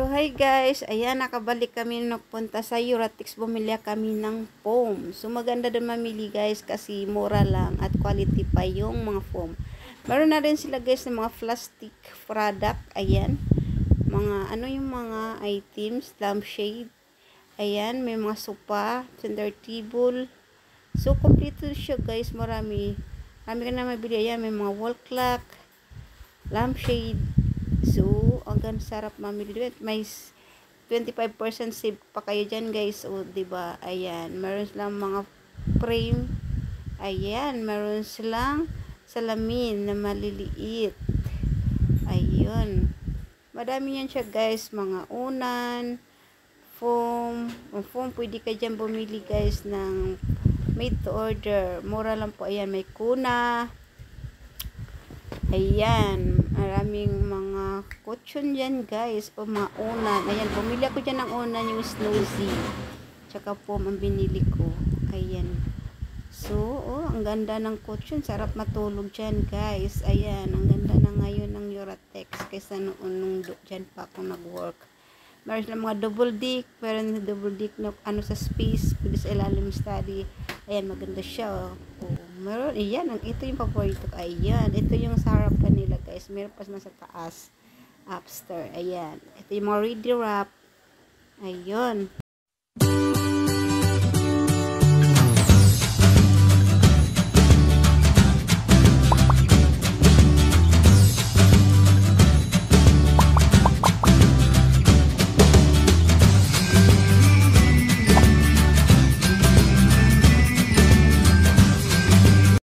So, hi guys. Ayan, nakabalik kami nagpunta sa Eurotex. Bumili kami ng foam. So, maganda din mamili guys kasi mura lang at quality pa yung mga foam. Meron na rin sila guys ng mga plastic product. Ayan. Mga, ano yung mga items, lampshade. Ayan, may mga sopa, center table. So, complete siya guys. Marami ka na mabili. Ayan, may mga wall clock, lampshade. So, hanggang sarap mamili. May 25% save pa kayo dyan guys. O, diba? Ayan. Meron silang mga frame. Ayan. Meron silang salamin na maliliit. Ayun. Madami yan siya guys. Mga unan, foam. Ang foam, pwede ka dyan bumili guys ng made to order. Mura lang po. Ayan. May kuna. Ayan, maraming mga kutsyon dyan guys, o mga unan. Ayan, bumili ako dyan ng unan, yung Snowy. Tsaka po, ang binili ko. Ayan. So, oh, ang ganda ng kutsyon. Sarap matulog dyan guys. Ayan, ang ganda na ngayon ng Eurotex. Kaysa noon nung dyan pa ako nag-work. Meron silang mga double dick. Meron na double dick na ano sa space. Pwede sa ilalim study. Ayan, maganda siya. Oh, meron. Ayan, ito yung paborito ko. Ayan, ito yung sa harapan nila guys. Meron pa sa taas. Upstairs. Ayan. Ito yung mga ready wrap. Ayun.